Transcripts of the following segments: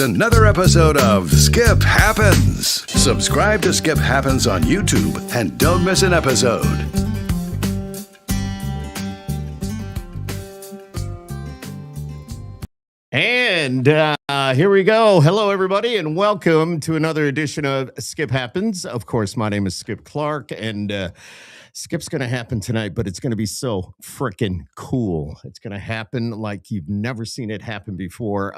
another episode of Skip Happens. Subscribe to Skip Happens on YouTube and don't miss an episode. And here we go. Hello, everybody, and welcome to another edition of Skip Happens. Of course, my name is Skip Clark, and Skip's going to happen tonight, but it's going to be so freaking cool. It's going to happen like you've never seen it happen before.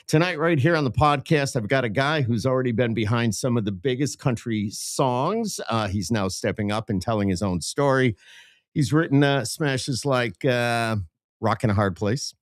Tonight, right here on the podcast, I've got a guy who's already been behind some of the biggest country songs. He's now stepping up and telling his own story. He's written smashes like Rockin' a Hard Place.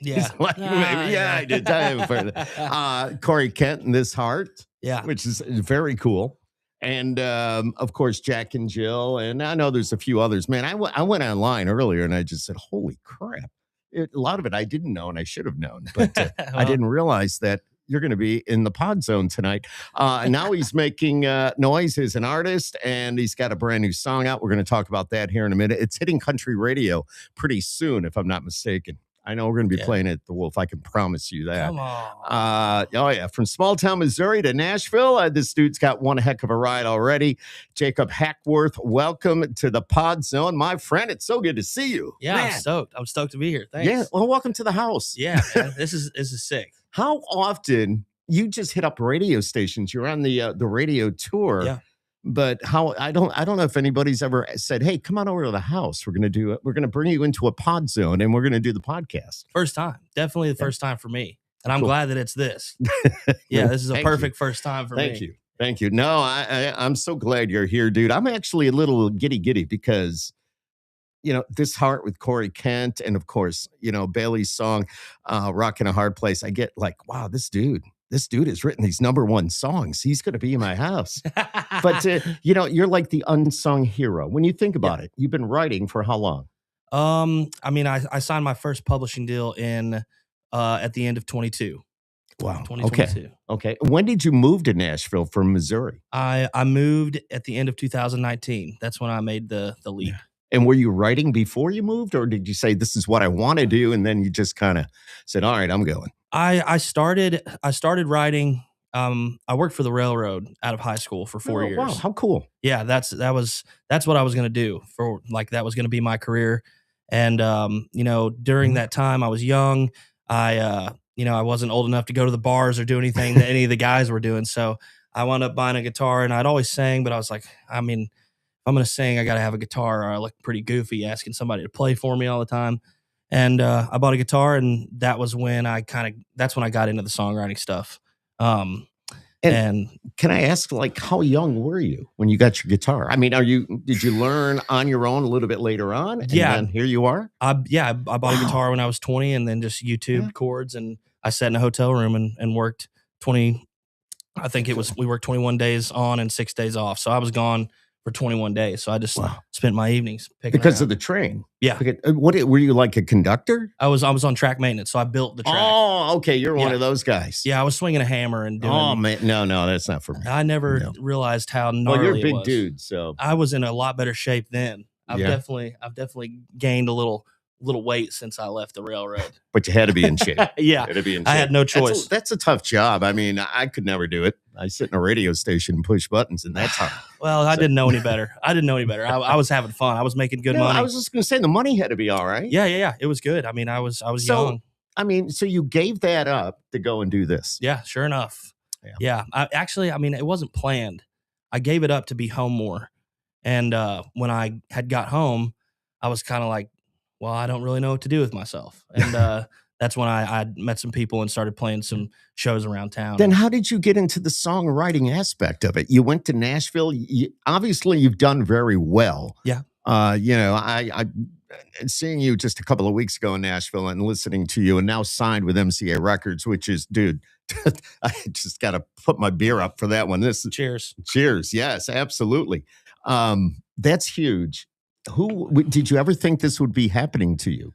Yeah. I did tell him for that. Corey Kent and This Heart, which is very cool. And of course, Jack and Jill. And I know there's a few others. Man, I went online earlier and I just said, holy crap. A lot of it I didn't know and I should have known. But I didn't realize that you're going to be in the pod zone tonight. Now he's making noise as an artist and he's got a brand new song out. We're going to talk about that here in a minute. It's hitting country radio pretty soon, if I'm not mistaken. I know we're going to be playing it at the Wolf. I can promise you that. Come on. From small town Missouri to Nashville, this dude's got one heck of a ride already. Jacob Hackworth, welcome to the Pod Zone, my friend. It's so good to see you. Yeah, man. I'm stoked to be here. Thanks. Yeah, well, welcome to the house. Yeah, man, this is sick. How often you just hit up radio stations? You're on the radio tour. Yeah. But I don't know if anybody's ever said, hey, come on over to the house. We're going to bring you into a pod zone and we're going to do the podcast. First time. Definitely the first time for me. And I'm glad that it's this. Yeah, this is a perfect first time for me. Thank you. No, I'm so glad you're here, dude. I'm actually a little giddy because, This Heart with Corey Kent and, of course, Bailey's song, Rockin' a Hard Place. I get like, wow, this dude has written these #1 songs. He's going to be in my house. But, you're like the unsung hero. When you think about it, you've been writing for how long? I signed my first publishing deal at the end of 22. Wow. 2022. Okay. When did you move to Nashville from Missouri? I moved at the end of 2019. That's when I made the leap. And were you writing before you moved, or did you say, this is what I want to do, and then you just kind of said, all right, I'm going? I started writing. I worked for the railroad out of high school for 4 years. Wow, how cool! Yeah, that's what I was going to do that was going to be my career. And during that time, I was young. I wasn't old enough to go to the bars or do anything that any of the guys were doing. So I wound up buying a guitar, and I'd always sang, but I was like, if I'm going to sing, I got to have a guitar, or I look pretty goofy asking somebody to play for me all the time. And I bought a guitar, and that was when that's when I got into the songwriting stuff. And can I ask, how young were you when you got your guitar? I mean, did you learn on your own a little bit later on? And then here you are? I bought a guitar when I was 20 and then just YouTubed chords, and I sat in a hotel room and worked 20, I think we worked 21 days on and 6 days off. So I was gone for 21 days. So I just spent my evenings picking because of the train. Yeah. What were you, like a conductor? I was on track maintenance, so I built the track. Oh, okay. You're one of those guys. Yeah, I was swinging a hammer and doing. Oh man, no, that's not for me. I never realized how gnarly. Well, you're a big dude, so I was in a lot better shape then. I've definitely gained a little weight since I left the railroad. But you had to be in shape. Yeah, I had no choice. That's a tough job. I mean, I could never do it. I sit in a radio station and push buttons, and that's hard. Well, I didn't know any better. I was having fun. I was making good money. I was just going to say the money had to be all right. Yeah. It was good. I mean, I was young. I mean, so you gave that up to go and do this? Yeah, sure enough. Yeah. It wasn't planned. I gave it up to be home more. And when I had got home, I was kind of like, well, I don't really know what to do with myself. And that's when I met some people and started playing some shows around town. Then how did you get into the songwriting aspect of it? You went to Nashville. Obviously, you've done very well. Yeah. I seeing you just a couple of weeks ago in Nashville and listening to you, and now signed with MCA Records, which is, dude, I just got to put my beer up for that one. Cheers. Yes, absolutely. That's huge. Did you ever think this would be happening to you?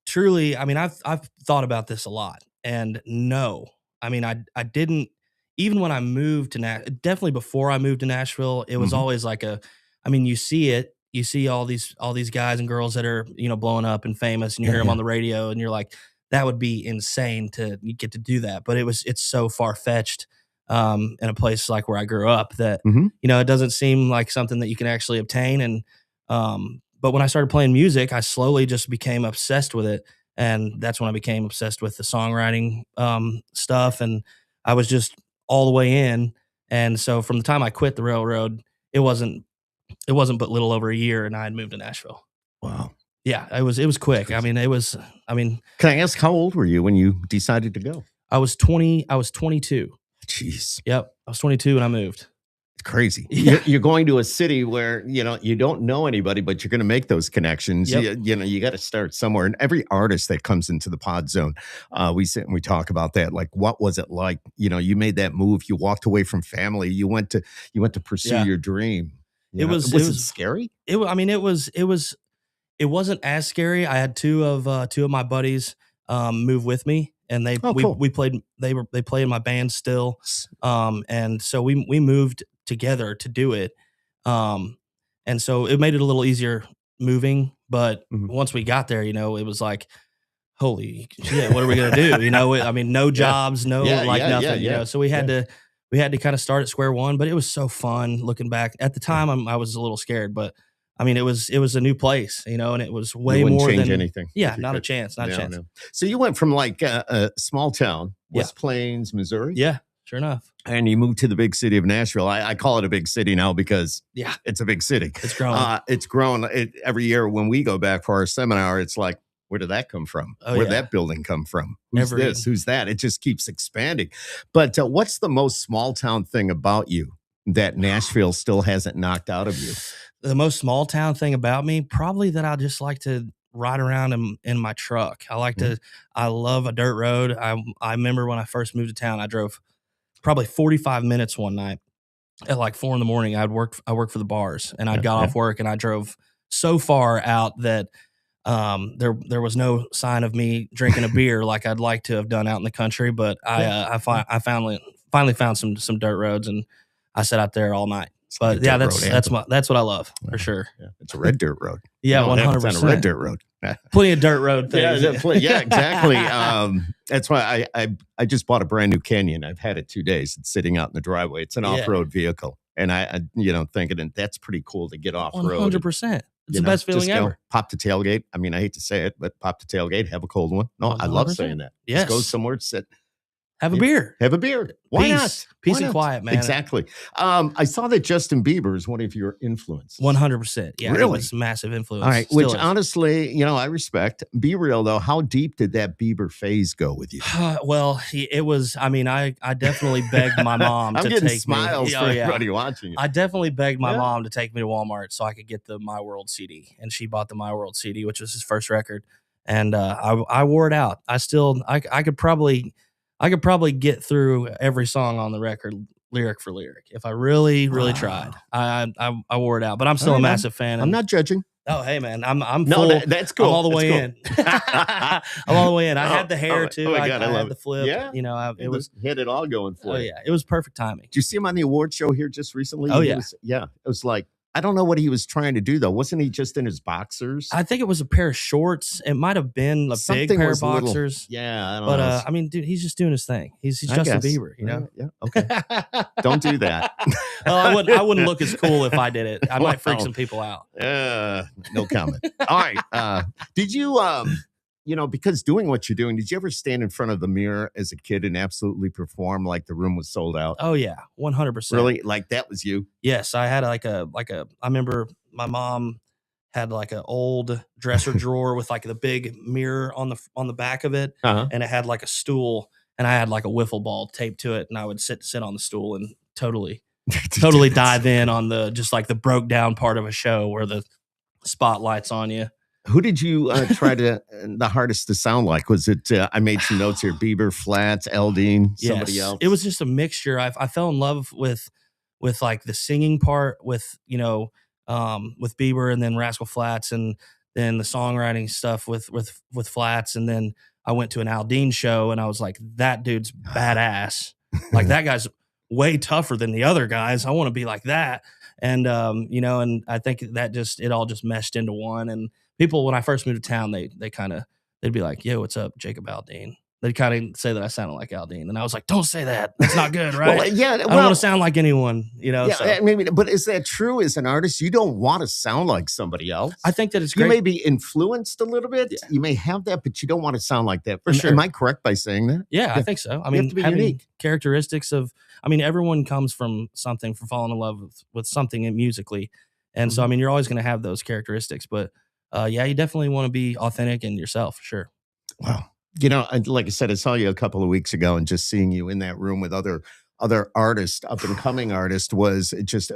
Truly, I mean, I've thought about this a lot, and no, I mean, I didn't. Even when I moved to definitely before I moved to Nashville, it was always like you see it, you see all these guys and girls that are, blowing up and famous, and you hear them on the radio, and you're like, that would be insane to get to do that. But it's so far fetched in a place like where I grew up that it doesn't seem like something that you can actually obtain. And but when I started playing music, I slowly just became obsessed with it, and that's when I became obsessed with the songwriting stuff, and I was just all the way in. And so from the time I quit the railroad, it wasn't but little over a year, and I had moved to Nashville. Wow. Yeah, it was quick. I mean, Can I ask how old were you when you decided to go? I was 22. Jeez. Yep. I was 22 and I moved. It's crazy. Yeah. You're going to a city where, you don't know anybody, but you're going to make those connections. Yep. You got to start somewhere. And every artist that comes into the pod zone, we sit and we talk about that. Like, what was it like? You made that move. You walked away from family. You went to pursue your dream. Was it scary? It wasn't as scary. I had two of my buddies move with me, and we played. They played in my band still, and so we moved together to do it, and so it made it a little easier moving. But once we got there, it was like, holy shit, what are we gonna do? No jobs, nothing. So we had to kind of start at square one. But it was so fun looking back. At the time, I was a little scared, but it was a new place, and it was way more change than anything. Yeah, not a chance. No. So you went from like a small town, West Plains, Missouri. Yeah, sure enough. And you moved to the big city of Nashville. I call it a big city now because it's a big city. It's grown. It's grown. Every year when we go back for our seminar, it's like, where did that come from? Where'd that building come from? Who's this? Who's that? It just keeps expanding. But what's the most small town thing about you that Nashville still hasn't knocked out of you? The most small town thing about me, probably that I just like to ride around in my truck. I love a dirt road. I remember when I first moved to town, I drove probably 45 minutes one night at like 4 a.m. I worked for the bars, and I got off work and I drove so far out that there was no sign of me drinking a beer like I'd like to have done out in the country. But I finally found some dirt roads, and I sat out there all night. But yeah, that's what I love for sure. Yeah. It's a red dirt road. Yeah, 100%. A red dirt road. Plenty of dirt road things. Yeah, exactly. That's why I just bought a brand new Canyon. I've had it 2 days. It's sitting out in the driveway. It's an off-road vehicle, and I thinking that's pretty cool to get off road. 100%. It's the best feeling ever. Pop the tailgate. I hate to say it, but pop the tailgate. Have a cold one. No, 100%. I love saying that. Yes. Just go somewhere, sit. Have a beer. Have a beer. Why not? Peace and quiet, man. Exactly. I saw that Justin Bieber is one of your influences. 100%. Yeah, really? It's massive influence. All right, which honestly, I respect. Be real though. How deep did that Bieber phase go with you? Well, it was. I definitely begged my mom to take me. Smiles for everybody watching. I definitely begged my mom to take me to Walmart so I could get the My World CD, and she bought the My World CD, which was his first record, and I wore it out. I could probably get through every song on the record lyric for lyric if I really tried. I wore it out, but I'm still a massive fan. I'm not judging. Oh, hey man, I'm full. That's cool. I'm all the way in. I'm all the way in. I had the hair too. I had the flip. Yeah, it was hit it all going for you. Oh yeah, it was perfect timing. Did you see him on the award show here just recently? Oh yeah, it was like. I don't know what he was trying to do though. Wasn't he just in his boxers? I think it was a pair of shorts. It might have been a big pair of boxers. I don't know. But dude, he's just doing his thing. He's Justin Bieber, Yeah. Okay. Don't do that. Well, I wouldn't look as cool if I did it. I might freak some people out. No comment. All right. Did you because doing what you're doing, did you ever stand in front of the mirror as a kid and absolutely perform like the room was sold out? Oh yeah, 100%. Really? Like that was you? Yes, I had I remember my mom had like an old dresser drawer with like the big mirror on the back of it, and it had like a stool, and I had like a wiffle ball taped to it, and I would sit on the stool and totally dive in on the broke down part of a show where the spotlight's on you. Who did you try the hardest to sound like? Was it, I made some notes here, Bieber, Flats, Eldine, somebody else? It was just a mixture. I fell in love with like the singing part with Bieber, and then Rascal Flatts, and then the songwriting stuff with Flats. And then I went to an Aldine show and I was like, that dude's badass. Like that guy's way tougher than the other guys. I want to be like that. And, and I think that it all just meshed into one. And people, when I first moved to town, they kind of they'd be like, "Yo, what's up, Jacob Aldean?" They'd kind of say that I sounded like Aldean, and I was like, "Don't say that. That's not good, right? Well, yeah, I don't want to sound like anyone, you know." yeah. So I mean, but is that true? As an artist, you don't want to sound like somebody else. I think that it's You great. may be influenced a little bit. Yeah. You may have that, but you don't want to sound like that. For sure. Am I correct by saying that? Yeah, I think so. I have mean, to be having unique. characteristics of, I mean, everyone comes from something, from falling in love with something musically. And so, I mean, you're always going to have those characteristics, but yeah, you definitely want to be authentic and yourself, for sure. Wow. You know, like I said, I saw you a couple of weeks ago, and just seeing you in that room with other artists, up and coming artists, it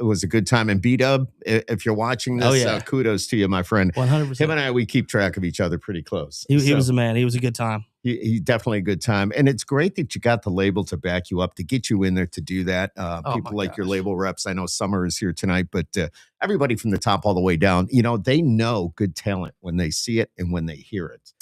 was a good time. And B-Dub, if you're watching this, kudos to you, my friend. 100%. Him and I, we keep track of each other pretty close. He was a man. He was a good time. He definitely a good time. And it's great that you got the label to back you up, to get you in there to do that. People like your label reps. I know Summer is here tonight, but everybody from the top all the way down, you know, they know good talent when they see it and when they hear it.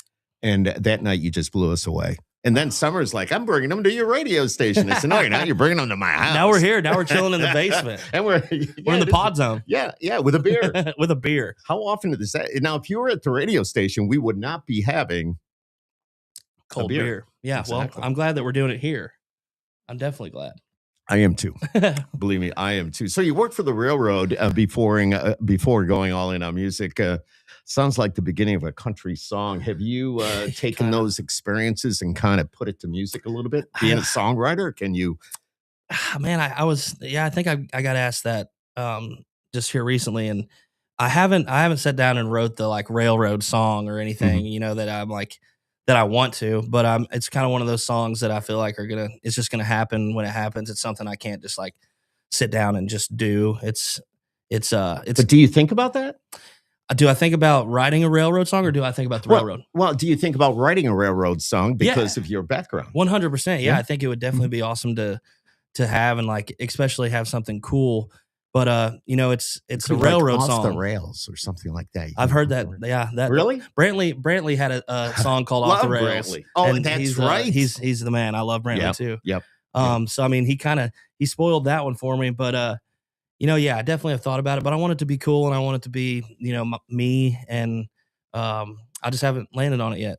And that night you just blew us away. And then Summer's like, "I'm bringing them to your radio station." I said, "No, you're not. You're bringing them to my house." Now we're here. Now we're chilling in the basement. And we're in the pod zone. Yeah, with a beer. With a beer. How often does that? Now, if you were at the radio station, we would not be having cold beer. Yeah, exactly. Well, I'm glad that we're doing it here. I'm definitely glad. I am too. Believe me, I am too. So you worked for the railroad before going all in on music. Sounds like the beginning of a country song. Have you taken those experiences and kind of put it to music a little bit? Being a songwriter, can you? Man, I think I got asked that just here recently, and I haven't sat down and wrote the like railroad song or anything, you know, that I'm like, that I want to, but it's kind of one of those songs that I feel like it's just gonna happen when it happens. It's something I can't just like sit down and just do. But do you think about that? Do I think about writing a railroad song, or do I think about the railroad? Well, do you think about writing a railroad song because of your background? 100%. Yeah, I think it would definitely be awesome to have, and like especially have something cool. But you know, it's a railroad like song, Off the Rails or something like that. I've heard that. Yeah, that really. Brantley had a song called Off the Rails. Brantley. Oh, and that's right. He's the man. I love Brantley too. Yep. So I mean, he spoiled that one for me. But you know, yeah, I definitely have thought about it. But I want it to be cool, and I want it to be, you know, me. And I just haven't landed on it yet.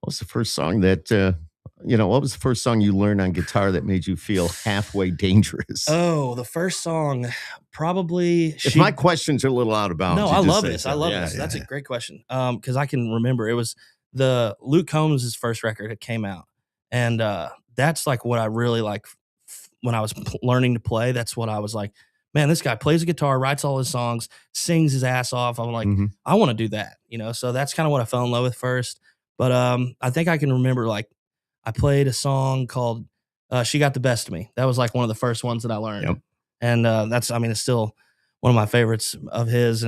What's the first song that? What was the first song you learned on guitar that made you feel halfway dangerous? Oh, the first song, probably. If my questions are a little out of bounds. No, I love this. I love this. That's a great question. Because I can remember it was the Luke Combs' first record that came out, and that's like what I really like when I was learning to play. That's what I was like, man, this guy plays a guitar, writes all his songs, sings his ass off. I'm like, I want to do that, you know. So that's kind of what I fell in love with first. But I think I can remember, like, I played a song called She Got the Best of Me. That was like one of the first ones that I learned. Yep. And it's still one of my favorites of his.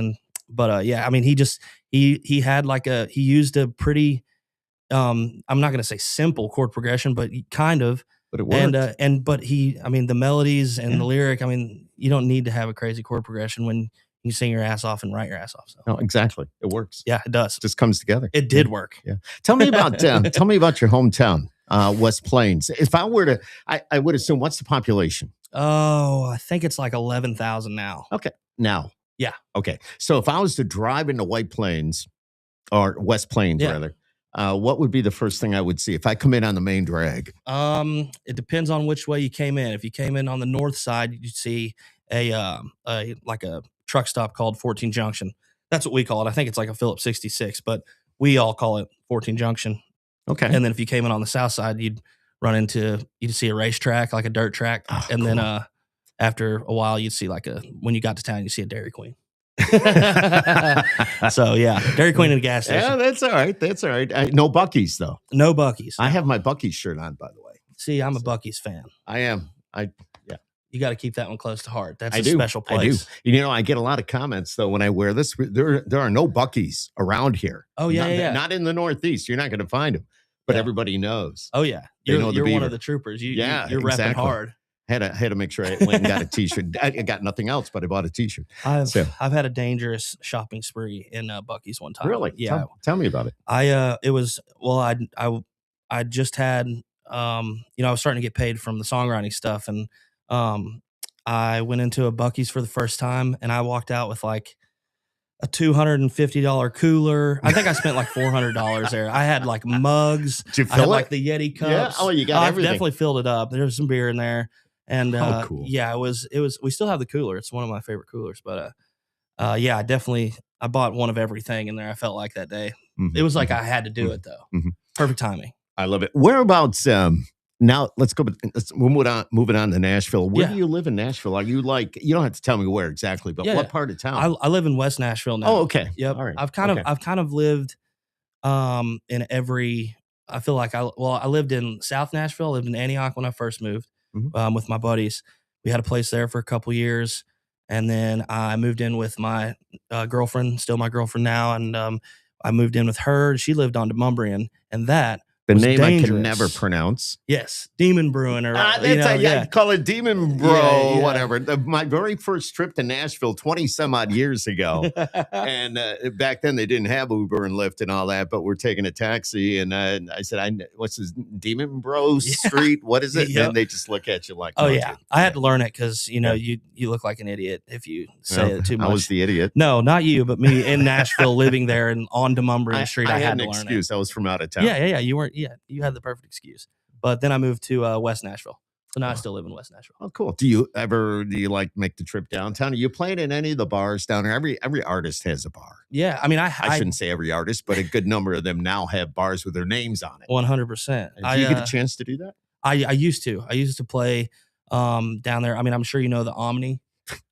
But yeah, I mean, he had like he used a pretty, I'm not going to say simple chord progression, but kind of. But it worked. But the melodies and the lyric, I mean, you don't need to have a crazy chord progression when you sing your ass off and write your ass off. So. No, exactly. It works. Yeah, it does. It just comes together. It did work. Yeah. Tell me about your hometown. West Plains. If I were to, I would assume, what's the population? Oh, I think it's like 11,000 now. Okay. Now. Yeah. Okay. So if I was to drive into White Plains or West Plains, rather, what would be the first thing I would see if I come in on the main drag? It depends on which way you came in. If you came in on the north side, you'd see a truck stop called 14 Junction. That's what we call it. I think it's like a Phillips 66, but we all call it 14 Junction. Okay. And then if you came in on the south side, you'd see a racetrack, like a dirt track. Oh, and cool. Then after a while, you'd see when you got to town, you see a Dairy Queen. So yeah, Dairy Queen and a gas station. Yeah, that's all right. That's all right. No Buc-ee's though. No Buc-ee's. I have my Buc-ee's shirt on, by the way. See, I'm a Buc-ee's fan. I am. You got to keep that one close to heart. That's a special place. I do. You know, I get a lot of comments though when I wear this. There are no Buc-ee's around here. Oh yeah, not in the Northeast. You're not going to find them, but everybody knows. Oh yeah, you're one of the troopers. You're repping hard. Had to make sure I went and got a T-shirt. I got nothing else, but I bought a T-shirt. I've had a dangerous shopping spree in Buc-ee's one time. Really? Yeah. Tell me about it. I just had I was starting to get paid from the songwriting stuff, and I went into a Buc-ee's for the first time, and I walked out with like a $250 cooler. I think I spent like $400 there. I had like mugs. Did you I had fill like it? the Yeti cups. Yeah. Oh, you got I've everything. definitely filled it up. There was some beer in there. And cool. yeah, it was, we still have the cooler. It's one of my favorite coolers, but yeah, I bought one of everything in there. I felt like that day. It was like I had to do it though. Perfect timing. I love it. Whereabouts? Now let's go. Moving on to Nashville. Where do you live in Nashville? Are you like? You don't have to tell me where exactly, but what part of town? I live in West Nashville now. Oh, okay. Yep. All right. I've kind of lived in every. I feel like I lived in South Nashville. I lived in Antioch when I first moved with my buddies. We had a place there for a couple years, and then I moved in with my girlfriend, still my girlfriend now, and I moved in with her. She lived on Demumbrian, and that. The name dangerous. I can never pronounce. Yes, Demon Brewing, or I call it Demon Bro, whatever. My very first trip to Nashville 20 some odd years ago, and back then they didn't have Uber and Lyft and all that, but we're taking a taxi, and I said, "What's this Demon Bro Street? What is it?" And they just look at you like, "Oh yeah." I had to learn it because you look like an idiot if you say it too much. I was the idiot. No, not you, but me in Nashville, living there and on Demumbrian Street. I had to learn excuse. it. I was from out of town. Yeah. You weren't. Yeah, you had the perfect excuse. But then I moved to West Nashville. So now I still live in West Nashville. Oh, cool. Do you like make the trip downtown? Are you playing in any of the bars down there? Every artist has a bar. Yeah. I mean, I shouldn't say every artist, but a good number of them now have bars with their names on it. 100%. Do you get a chance to do that? I used to play down there. I mean, I'm sure you know the Omni.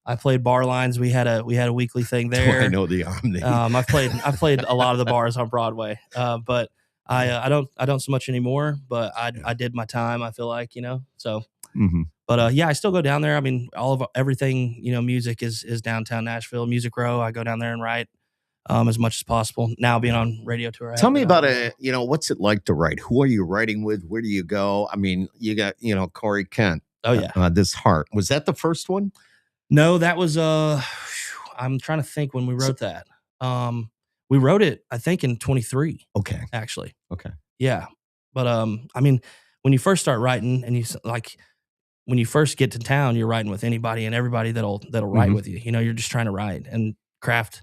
I played bar lines. We had a weekly thing there. I know the Omni. I played a lot of the bars on Broadway. But I don't so much anymore, but I did my time. I feel like, so, but yeah, I still go down there. I mean, everything, music is downtown Nashville, Music Row. I go down there and write as much as possible. Now being on radio tour. Tell me about it. What's it like to write? Who are you writing with? Where do you go? I mean, you got, Corey Kent. Oh yeah. This Heart. Was that the first one? No, that was, I'm trying to think when we wrote that. We wrote it, I think, in 23. Okay. Actually. Okay. Yeah. But I mean, when you first start writing and when you first get to town, you're writing with anybody and everybody that'll write with you. You're just trying to write and craft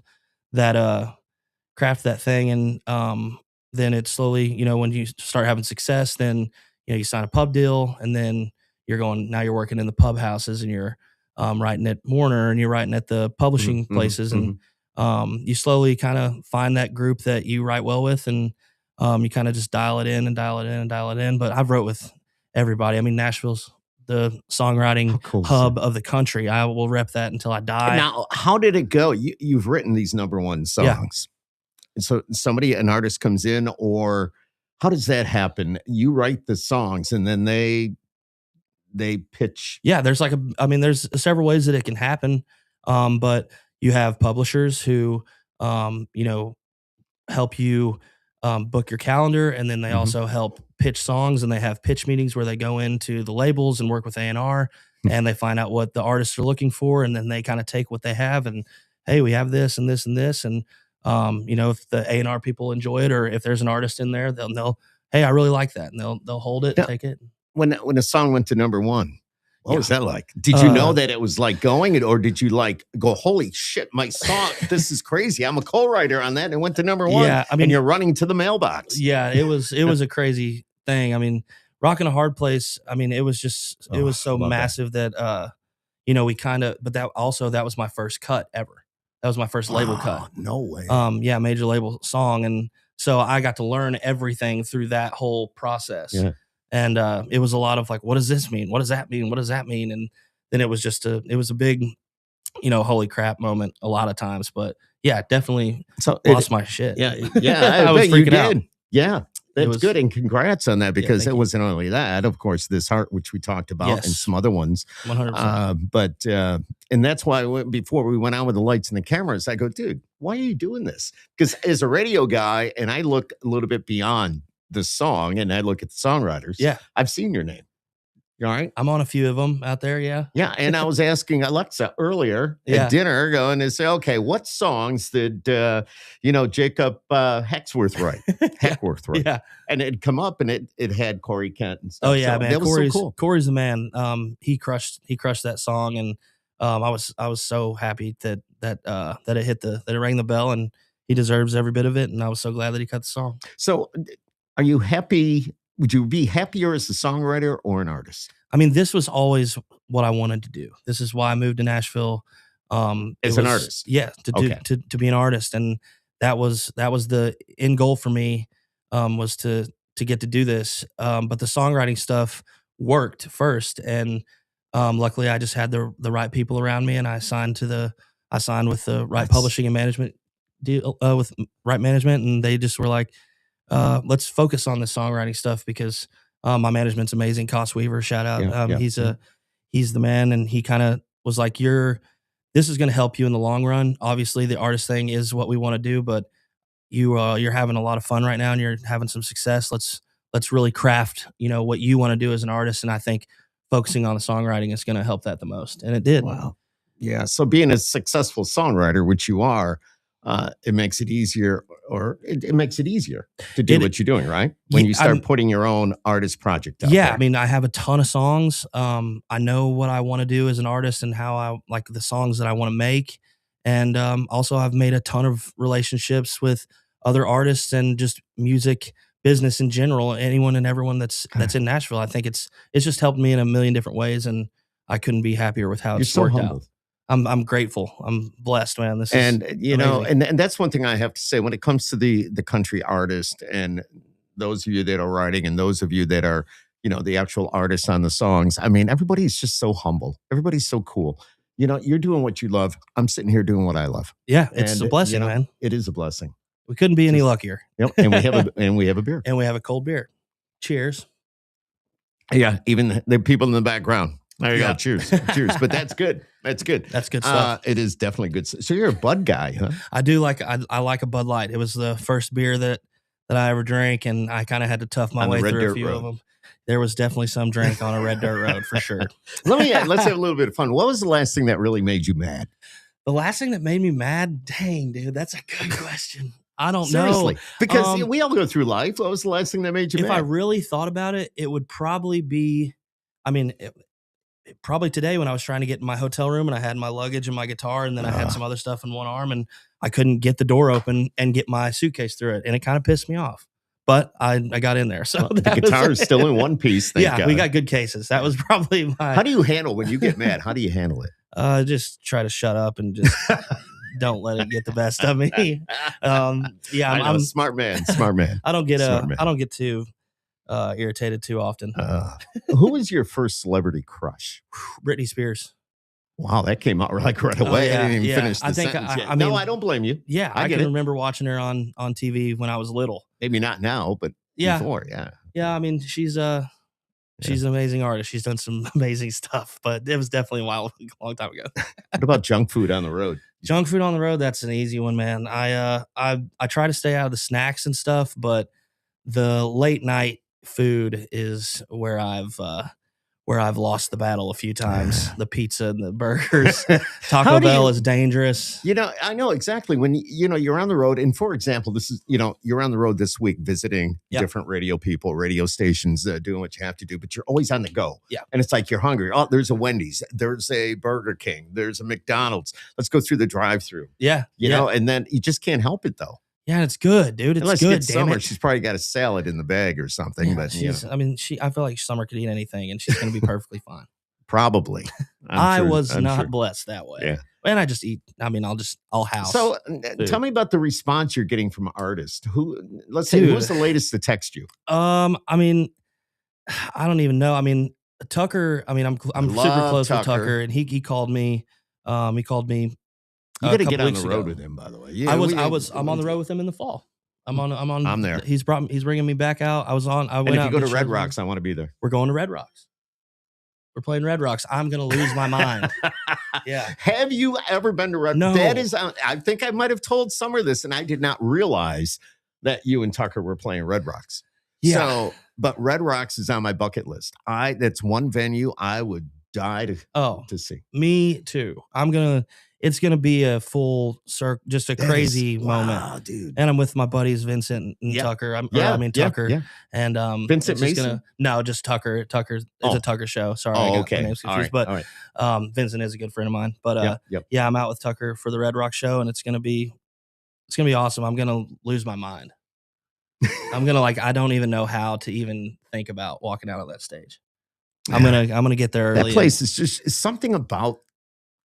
that thing. And then it slowly, when you start having success, then you sign a pub deal, and then now you're working in the pub houses, and you're writing at Warner, and you're writing at the publishing places, and you slowly kind of find that group that you write well with, and you kind of just dial it in and dial it in and dial it in. But I've wrote with everybody. I mean, Nashville's the songwriting hub of the country. I will rep that until I die. Now, how did it go? You've written these number one songs. Yeah. So an artist comes in, or how does that happen? You write the songs and then they pitch. Yeah, there's there's several ways that it can happen. But you have publishers who, help you book your calendar, and then they also help pitch songs, and they have pitch meetings where they go into the labels and work with A&R, and they find out what the artists are looking for, and then they kind of take what they have and, hey, we have this and this and this, and if the A&R people enjoy it, or if there's an artist in there, they'll hey, I really like that, and they'll hold it, take it. When a song went to number one, what was that like? Did you know that it was like going, or did you go, holy shit, my song, this is crazy. I'm a co-writer on that, and it went to number one. Yeah, I mean, and you're running to the mailbox. Yeah, it was a crazy thing. I mean, Rockin' a Hard Place, I mean, it was just, it was so massive that we kind of, but that was my first cut ever. That was my first label cut. No way. Yeah, major label song. And so I got to learn everything through that whole process. Yeah. And it was a lot of what does this mean? What does that mean? What does that mean? And then it was just it was a big, holy crap moment a lot of times. But yeah, definitely lost my shit. Yeah. I was freaking out. Yeah. That's good. And congrats on that, because it wasn't only that, of course, This Heart, which we talked about, and some other ones. 100%. But and that's why before we went on with the lights and the cameras, I go, dude, why are you doing this? Because as a radio guy, and I look a little bit beyond the song, and I look at the songwriters. Yeah. I've seen your name. You all right? I'm on a few of them out there. Yeah. Yeah. And I was asking Alexa earlier at dinner, going to say, okay, what songs did, Jacob Hackworth write? Hackworth write. Yeah. And it'd come up, and it had Corey Kent and stuff. Oh yeah, so man. That was so cool. Corey's the man. He crushed that song. And I was so happy that it rang the bell, and he deserves every bit of it. And I was so glad that he cut the song. So, are you happy? Would you be happier as a songwriter or an artist? I mean, this was always what I wanted to do. This is why I moved to Nashville. As an artist, yeah, to be an artist, and that was the end goal for me, was to get to do this. But the songwriting stuff worked first, and luckily I just had the right people around me, and I signed with the right publishing and management deal, with right management, and they just were like, let's focus on the songwriting stuff because my management's amazing. Cost Weaver, shout out. He's the man, and he kind of was like, this is going to help you in the long run. Obviously, the artist thing is what we want to do, but you're having a lot of fun right now, and you're having some success. Let's really craft, what you want to do as an artist. And I think focusing on the songwriting is going to help that the most, and it did. Wow. Yeah. So being a successful songwriter, which you are, it makes it easier, or it makes it easier to do what you're doing, right? When you start putting your own artist project out there. I mean, I have a ton of songs. I know what I want to do as an artist and how I like the songs that I want to make. And also I've made a ton of relationships with other artists and just music business in general, anyone and everyone that's in Nashville. I think it's just helped me in a million different ways, and I couldn't be happier with how it's worked out. I'm grateful. I'm blessed, man. This is amazing. And that's one thing I have to say when it comes to the country artist, and those of you that are writing and those of you that are, the actual artists on the songs. I mean, everybody's just so humble. Everybody's so cool. You're doing what you love. I'm sitting here doing what I love. Yeah, it's a blessing, man. It is a blessing. We couldn't be any luckier. Yep. And we have a beer. And we have a cold beer. Cheers. Yeah, even the people in the background. There you go. Cheers. Cheers. But that's good. That's good. That's good stuff. It is definitely good. So you're a Bud guy, huh? I do like I like a Bud Light. It was the first beer that I ever drank, and I kind of had to tough my way through a few of them. There was definitely some drink on a red dirt road for sure. Let's have a little bit of fun. What was the last thing that really made you mad? The last thing that made me mad? Dang, dude, that's a good question. I don't Seriously, know. Because we all go through life. What was the last thing that made you mad? If I really thought about it, it would probably be, probably today when I was trying to get in my hotel room and I had my luggage and my guitar, and then I had some other stuff in one arm, and I couldn't get the door open and get my suitcase through it. And it kind of pissed me off. But I got in there. So the guitar is still in one piece. Thank God. We got good cases. That was probably my... How do you handle when you get mad? How do you handle it? Just try to shut up and just don't let it get the best of me. I'm smart man. Smart man. I don't get too irritated too often. Who was your first celebrity crush? Britney Spears. Wow, that came out like right away. I didn't even finish the sentence yet. No, I don't blame you. Yeah, I can remember watching her on TV when I was little. Maybe not now, but before, yeah. Yeah, I mean, she's an amazing artist. She's done some amazing stuff, but it was definitely a long time ago. What about junk food on the road? Junk food on the road, that's an easy one, man. I try to stay out of the snacks and stuff, but the late night food is where I've lost the battle a few times. The pizza and the burgers. Taco Bell is dangerous. I know exactly when you're on the road. And for example, this is, you're on the road this week visiting different radio people, radio stations, doing what you have to do, but you're always on the go. Yeah. And it's like you're hungry. Oh, there's a Wendy's, there's a Burger King, there's a McDonald's. Let's go through the drive-through. Yeah. And then you just can't help it though. Yeah, it's good, dude. It's good. Damn it. She's probably got a salad in the bag or something. Yeah, but I feel like Summer could eat anything, and she's going to be perfectly fine. Probably. I'm not blessed that way. Yeah. And I just eat. I'll house. So tell me about the response you're getting from artists. Who's the latest to text you? I don't even know. Tucker. I'm super close with Tucker, and he called me. He called me. You got to get on the road with him, by the way. Yeah, I'm on the road with him in the fall. I'm there. He's bringing me back out. And if you go to Red Rocks, I want to be there. We're going to Red Rocks. We're playing Red Rocks. I'm going to lose my mind. Yeah. Have you ever been to Red? No. That is, I think I might have told Summer this, and I did not realize that you and Tucker were playing Red Rocks. Yeah. But Red Rocks is on my bucket list. That's one venue I would die to see. Me too. It's gonna be a full circle, just a crazy moment. Wow, dude. And I'm with my buddies Vincent and Tucker. Tucker. Yeah. And Vincent Mason? No, just Tucker. Tucker is a Tucker show. Sorry, I got my names confused. All right. But Vincent is a good friend of mine. But yeah, I'm out with Tucker for the Red Rock show, and it's gonna be awesome. I'm gonna lose my mind. I'm gonna I don't even know how to even think about walking out of that stage. I'm gonna get there early. That place is just something about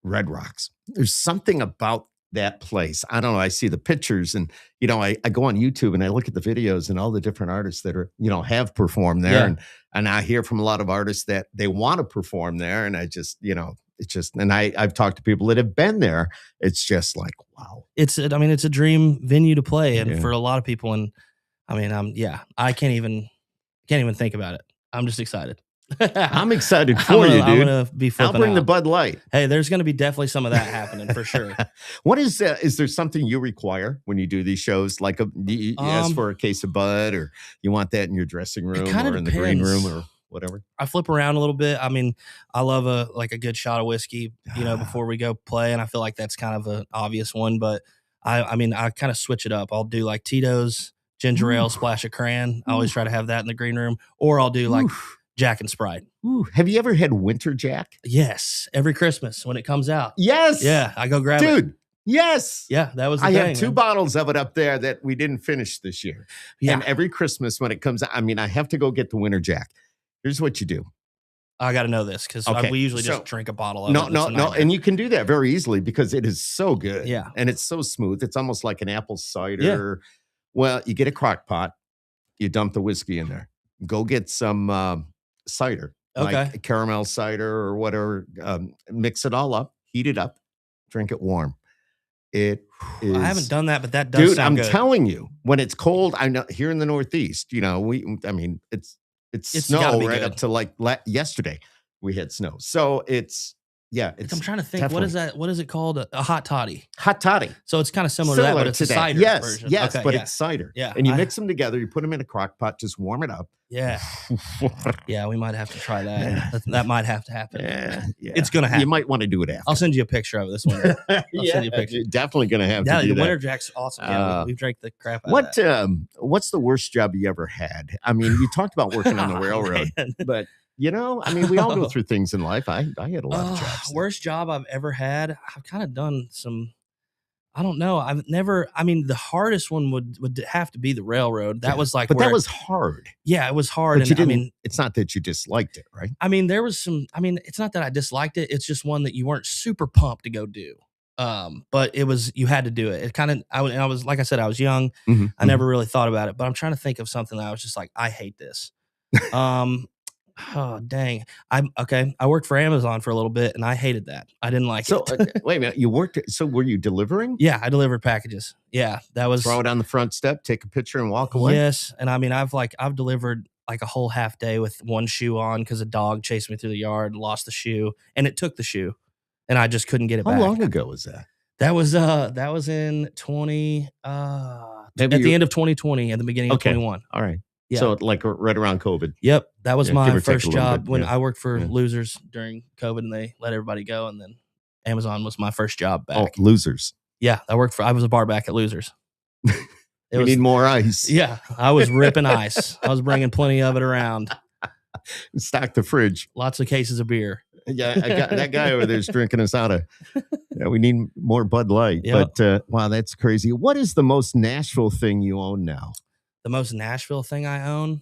Red Rocks. There's something about that place. I don't know. I see the pictures, and I go on YouTube and I look at the videos and all the different artists that are have performed there, and I hear from a lot of artists that they want to perform there, and I just it's just, and I've talked to people that have been there. It's just like, wow. It's a dream venue to play, and for a lot of people, and I can't even think about it. I'm just excited. I'm excited for you, dude. I'm gonna be flipping I'll bring out. the Bud Light. Hey, there's gonna be definitely some of that happening for sure. What is there something you require when you do these shows? Like you ask for a case of Bud, or you want that in your dressing room or in the green room or whatever? I flip around a little bit. I mean, I love a good shot of whiskey, before we go play, and I feel like that's kind of an obvious one. But I kind of switch it up. I'll do like Tito's ginger ale, splash of cran. I always try to have that in the green room, or I'll do like Jack and Sprite. Ooh. Have you ever had Winter Jack? Yes, every Christmas when it comes out. Yes. Yeah, I go grab it. Dude, yes. Yeah, that was the thing. I have 2 bottles of it up there that we didn't finish this year. Yeah. And every Christmas when it comes out, I have to go get the Winter Jack. Here's what you do. I got to know this because we usually just drink a bottle of it. No. And you can do that very easily because it is so good. Yeah. And it's so smooth. It's almost like an apple cider. Yeah. Well, you get a crock pot. You dump the whiskey in there. Go get some cider. Okay. Like caramel cider or whatever. Mix it all up. Heat it up. Drink it warm. It is. I haven't done that, but that does sound good. I'm telling you, when it's cold, I know here in the Northeast, it's snow right up to like yesterday. We had snow, so it's. I'm trying to think. What is that? What is it called? A hot toddy. Hot toddy. So it's kind of similar to that, but it's a cider version. Yes, okay, but it's cider. Yeah, and you mix them together. You put them in a crock pot. Just warm it up. Yeah, yeah. We might have to try that. Yeah. That might have to happen. Yeah, it's gonna happen. You might want to do it after. I'll send you a picture of this one. I'll send you a picture. You're definitely gonna have to do the that. Winter Jack's awesome. Yeah, we've drank the crap out of that. What's the worst job you ever had? You talked about working on the railroad, but. We all go through things in life. I had a lot of jobs. Worst job I've ever had. I've kind of done some. I don't know. I've never. The hardest one would have to be the railroad. That was like, that was hard. Yeah, it was hard. But it's not that you disliked it, right? There was some. It's not that I disliked it. It's just one that you weren't super pumped to go do. But it was, you had to do it. It kind of, I was, like I said, I was young. Mm-hmm, I never really thought about it, but I'm trying to think of something that I was just like, I hate this. Oh, dang. I worked for Amazon for a little bit and I hated that. I didn't like it. Wait a minute. You worked, so were you delivering? Yeah, I delivered packages. Yeah, that was. Throw it on the front step, take a picture and walk away? Yes. And I've delivered like a whole half day with one shoe on because a dog chased me through the yard, lost the shoe, and it took the shoe and I just couldn't get it back. How long ago was that? That was in 20, at the end of 2020 and the beginning of 21. All right. Yeah. So like right around COVID. Yep. That was my first job when I worked for Losers during COVID and they let everybody go. And then Amazon was my first job back. Oh, Losers. Yeah. I was a bar back at Losers. We need more ice. Yeah. I was ripping ice. I was bringing plenty of it around. Stock the fridge. Lots of cases of beer. Yeah. That guy over there is drinking us out of. Yeah, we need more Bud Light. Yep. But wow, that's crazy. What is the most Nashville thing you own now? The most Nashville thing I own,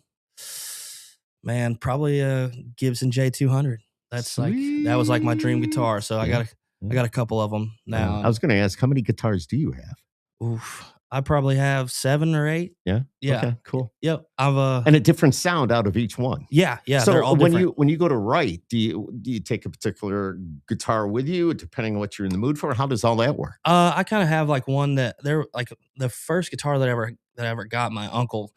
man, probably a Gibson J200. That's Sweet. That was like my dream guitar. So I got a couple of them now. I was going to ask, how many guitars do you have? Oof, I probably have 7 or 8. Yeah. Yeah. Okay, cool. Yep. And a different sound out of each one. Yeah. Yeah. So they're all different. when you go to write, do you take a particular guitar with you, depending on what you're in the mood for? How does all that work? I kind of have like one that they're like the first guitar that I ever got. My uncle,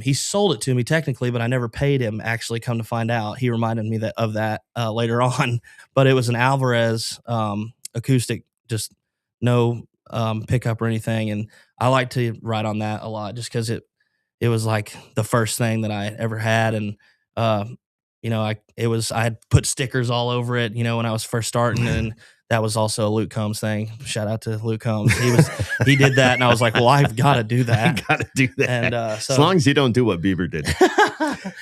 he sold it to me technically, but I never paid him. Actually, come to find out, he reminded me of that later on. But it was an Alvarez acoustic, just no pickup or anything, and I like to write on that a lot just because it was like the first thing that I ever had, and I had put stickers all over it, when I was first starting, and that was also a Luke Combs thing. Shout out to Luke Combs. He did that, and I was like, well, I've got to do that. I got to do that. And so, as long as you don't do what Bieber did,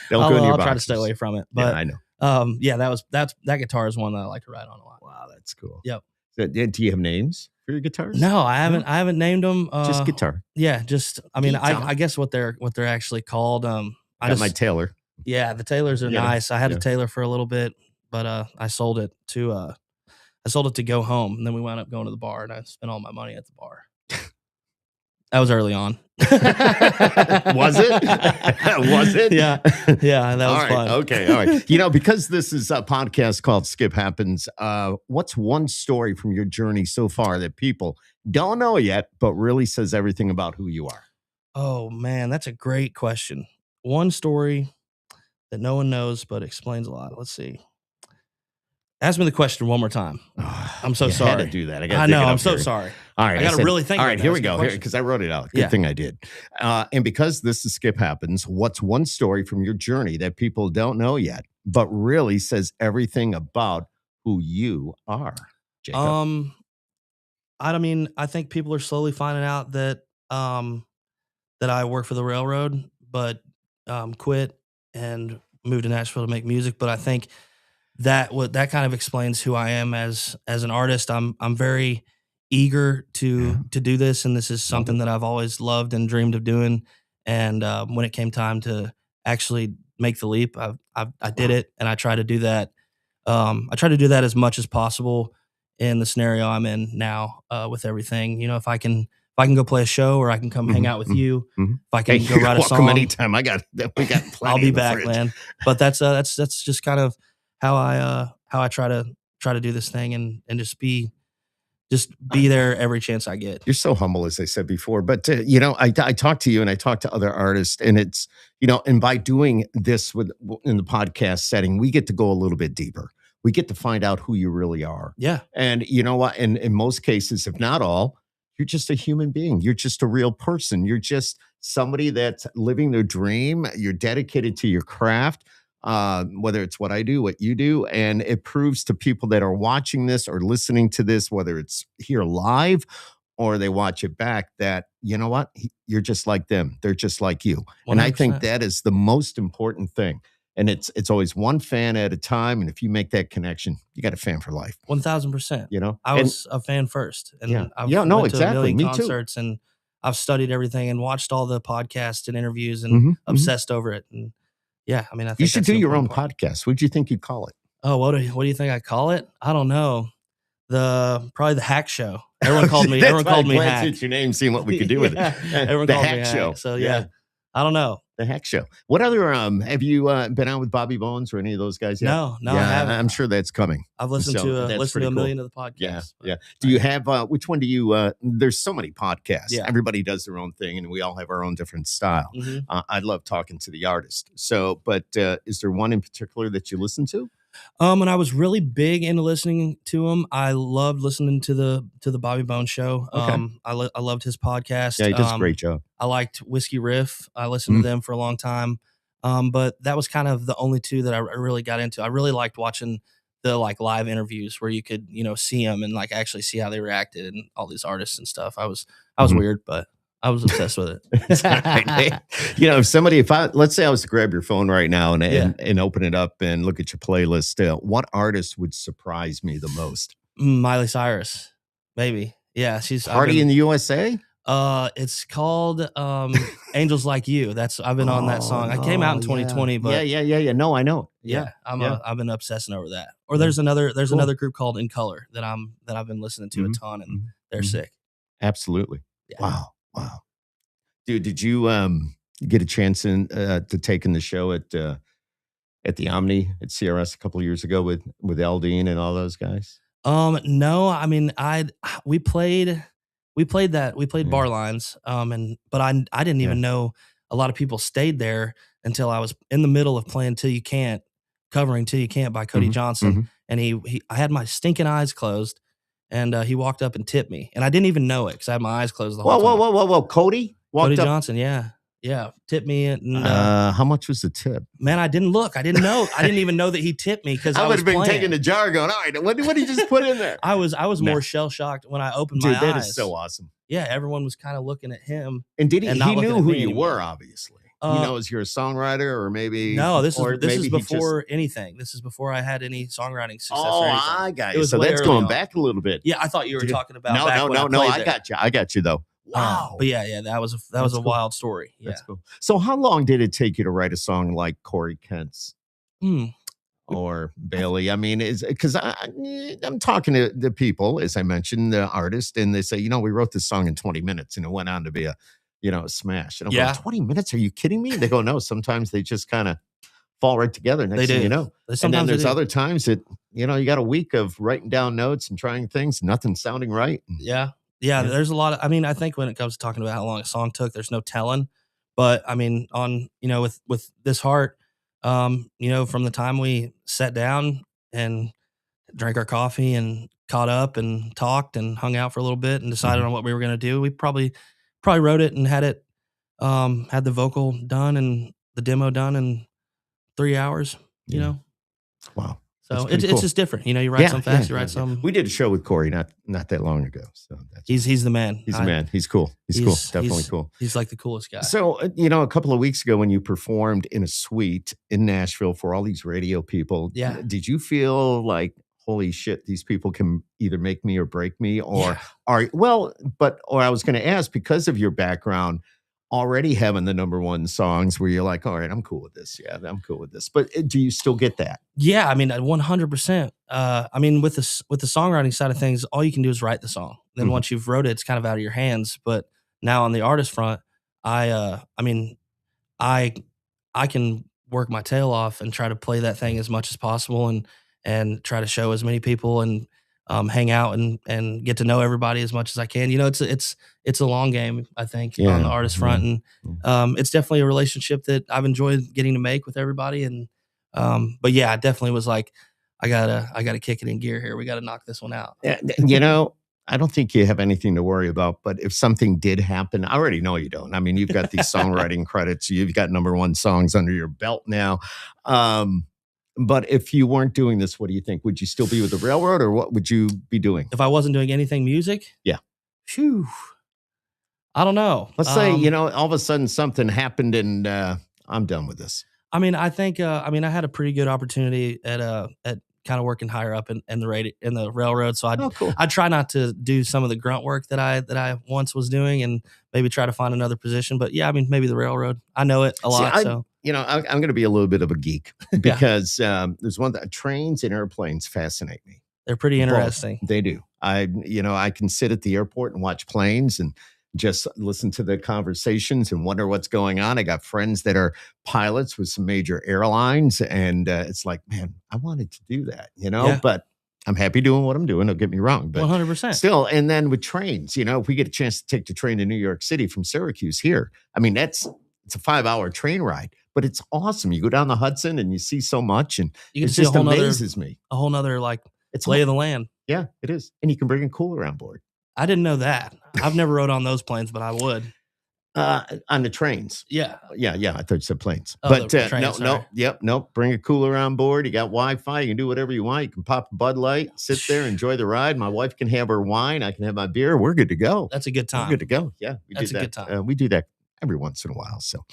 don't go in your I'll boxers. try to stay away from it. But I know. That guitar is one that I like to ride on a lot. Wow, that's cool. Yep. So, do you have names for your guitars? No, I haven't. I haven't named them. Just guitar. Yeah, just. I mean, I guess what they're actually called. I got my Taylor. Yeah, the Taylors are nice. I had a Taylor for a little bit, but I sold it to Go Home, and then we wound up going to the bar, and I spent all my money at the bar. That was early on. Was it? Was it? Yeah, that was fun. Okay, all right. Because this is a podcast called Skip Happens, what's one story from your journey so far that people don't know yet, but really says everything about who you are? Oh, man, that's a great question. One story that no one knows, but explains a lot. Let's see. Ask me the question one more time. I'm so sorry. I had to do that. I know. I'm so sorry. All right. I got to really think. All right, here we go. Because I wrote it out. Good thing I did. And because this is Skip Happens, what's one story from your journey that people don't know yet, but really says everything about who you are, Jacob? I think people are slowly finding out that that I work for the railroad, but quit and moved to Nashville to make music. But I think that kind of explains who I am as an artist. I'm very eager to do this, and this is something that I've always loved and dreamed of doing. And when it came time to actually make the leap, I did it, and I try to do that. I try to do that as much as possible in the scenario I'm in now with everything. If I can go play a show, or I can come hang out with you, if I can go write a song. Welcome anytime. We got plenty. I'll be back, man. But that's just kind of how I try to do this thing and just be there every chance I get. You're so humble, as I said before. But I talk to you and I talk to other artists, and it's and by doing this in the podcast setting, we get to go a little bit deeper. We get to find out who you really are. Yeah. And you know what? And in most cases, if not all, you're just a human being. You're just a real person. You're just somebody that's living their dream. You're dedicated to your craft, whether it's what I do, what you do. And it proves to people that are watching this or listening to this, whether it's here live or they watch it back, that, you know what? You're just like them. They're just like you. 100%. And I think that is the most important thing. And it's always one fan at a time. And if you make that connection, you got a fan for life. 1,000%. I was a fan first. And I've exactly. to a million Me concerts too. And I've studied everything and watched all the podcasts and interviews and obsessed over it. And I think you should do your own podcast. What do you think you'd call it? Oh, what do you think I call it? I don't know. Probably the Hack Show. Everyone called me. Everyone called me Hack. That's your name. Seeing what we could do with it. Everyone the called Hack me Show. Hack. So I don't know. The Hack Show. What other have you been out with Bobby Bones or any of those guys yet? No, I haven't. I'm sure that's coming. I've listened to a million of the podcasts. Yeah. Do you have which one do you there's so many podcasts. Yeah. Everybody does their own thing and we all have our own different style. I love talking to the artist. So, but is there one in particular that you listen to? And I was really big into listening to him. I loved listening to the Bobby Bones show. Okay. I loved his podcast. Yeah, he does a great job. I liked Whiskey Riff. I listened to them for a long time. But that was kind of the only two that I really got into. I really liked watching the live interviews where you could, see them and actually see how they reacted and all these artists and stuff. I was weird, but I was obsessed with it. Let's say I was to grab your phone right now and open it up and look at your playlist, what artist would surprise me the most? Miley Cyrus, maybe. Yeah, she's Party in the USA. It's called Angels Like You. I've been on that song. I came out in 2020, but yeah. No, I know. I've been obsessing over that. Or there's another group called In Color that I've been listening to a ton, and they're sick. Absolutely. Yeah. Wow. Dude, did you get a chance to take in the show at the Omni at CRS a couple of years ago with Aldine and all those guys? No, I mean we played bar lines, but I didn't even know a lot of people stayed there until I was in the middle of playing Till You Can't, covering Till You Can't by Cody Johnson, and I had my stinking eyes closed. And he walked up and tipped me, and I didn't even know it because I had my eyes closed the whole time. Whoa! Cody Johnson, yeah. Yeah, tipped me, and how much was the tip? Man, I didn't look. I didn't know. I didn't even know that he tipped me because I would was have been playing. taking the jar, going, all right, what did he just put in there? I was more shell shocked when I opened my eyes. That is so awesome. Yeah, everyone was kind of looking at him, and did he? And he knew who you were, obviously. He knows you're a songwriter, or maybe no. This is before anything. This is before I had any songwriting success. Oh, or anything. I got you. So that's going back a little bit. Yeah, I thought you were talking about. No. I got you though. Wow. But yeah, that was a cool. Wild story. Yeah. That's cool. So how long did it take you to write a song like Corey Kent's or Bailey? I mean, is because I'm talking to the people, as I mentioned, the artist, and they say, we wrote this song in 20 minutes and it went on to be a smash. And I'm going, 20 minutes? Are you kidding me? They go, no, sometimes they just kind of fall right together. Next thing you know. And then there's other times that, you got a week of writing down notes and trying things, nothing sounding right. Yeah, there's a lot of, I think when it comes to talking about how long a song took, there's no telling. But I mean, with This Heart, from the time we sat down and drank our coffee and caught up and talked and hung out for a little bit and decided on what we were going to do, we probably wrote it and had it, had the vocal done and the demo done in 3 hours, Wow. So it's just different. You write some fast, you write some. We did a show with Corey not that long ago. So he's the man. He's the man. He's cool. He's cool. Definitely cool. He's like the coolest guy. So, a couple of weeks ago when you performed in a suite in Nashville for all these radio people, did you feel like, holy shit, these people can either make me or break me? Or I was going to ask, because of your background, already having the number one songs where you're like, all right, I'm cool with this. Yeah, I'm cool with this. But do you still get that? Yeah, 100%. With the songwriting side of things, all you can do is write the song. Then once you've wrote it, it's kind of out of your hands. But now on the artist front, I can work my tail off and try to play that thing as much as possible and try to show as many people and hang out and get to know everybody as much as I can. It's a long game, I think, on the artist front. And it's definitely a relationship that I've enjoyed getting to make with everybody. And but yeah, I definitely was like, I gotta kick it in gear here. We gotta knock this one out. I don't think you have anything to worry about, but if something did happen, I already know you don't. I mean, you've got these songwriting credits, you've got number one songs under your belt now. But if you weren't doing this, what do you think? Would you still be with the Railroad, or what would you be doing? If I wasn't doing anything music? Yeah. Phew. I don't know. Let's say, all of a sudden something happened and I'm done with this. I think, I had a pretty good opportunity at kind of working higher up in the Railroad. So I'd try not to do some of the grunt work that I once was doing and maybe try to find another position. But yeah, maybe the Railroad. I know it a lot. I'm going to be a little bit of a geek because there's one that trains and airplanes fascinate me. They're pretty interesting. Both. They do. I can sit at the airport and watch planes and just listen to the conversations and wonder what's going on. I got friends that are pilots with some major airlines, and it's like, man, I wanted to do that, but I'm happy doing what I'm doing. Don't get me wrong, but 100% still. And then with trains, if we get a chance to take the train to New York City from Syracuse here, it's a 5-hour train ride, but it's awesome. You go down the Hudson and you see so much, and it just amazes me. A whole nother it's lay of the land. Yeah, it is. And you can bring a cooler on board. I didn't know that. I've never rode on those planes, but I would. On the trains. Yeah. I thought you said planes. Oh, but trains, nope. Bring a cooler on board. You got Wi-Fi. You can do whatever you want. You can pop a Bud Light, sit there, enjoy the ride. My wife can have her wine. I can have my beer. We're good to go. That's a good time. We're good to go. Yeah, that's a good time. We do that every once in a while. So,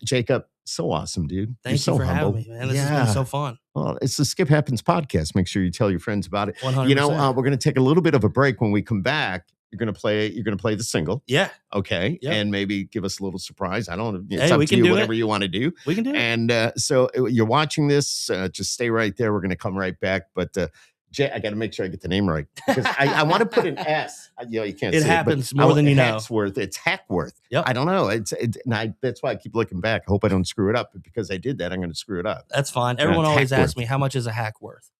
Jacob, so awesome, dude. Thank you for having me, man. This has been so fun. Well, it's the Skip Happens podcast. Make sure you tell your friends about it. 100%. We're going to take a little bit of a break. When we come back, you're going to play the single. Yeah. Okay. Yep. And maybe give us a little surprise. I don't know. It's hey, up we to can you, do whatever it. you want to do. We can do it. And so you're watching this. Just stay right there. We're going to come right back. But Jay, I got to make sure I get the name right, because I want to put an S. You can't. It say happens it, more than you know. Hackworth. It's Hackworth. Yep. I don't know. That's why I keep looking back. I hope I don't screw it up. But because I did that, I'm going to screw it up. That's fine. Everyone always asks me, how much is a hack worth?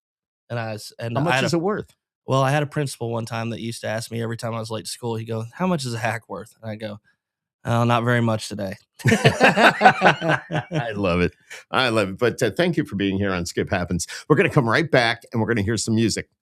And how much is it worth? Well, I had a principal one time that used to ask me every time I was late to school. He'd go, how much is a hack worth? And I go, oh, not very much today. I love it. But thank you for being here on Skip Happens. We're going to come right back and we're going to hear some music.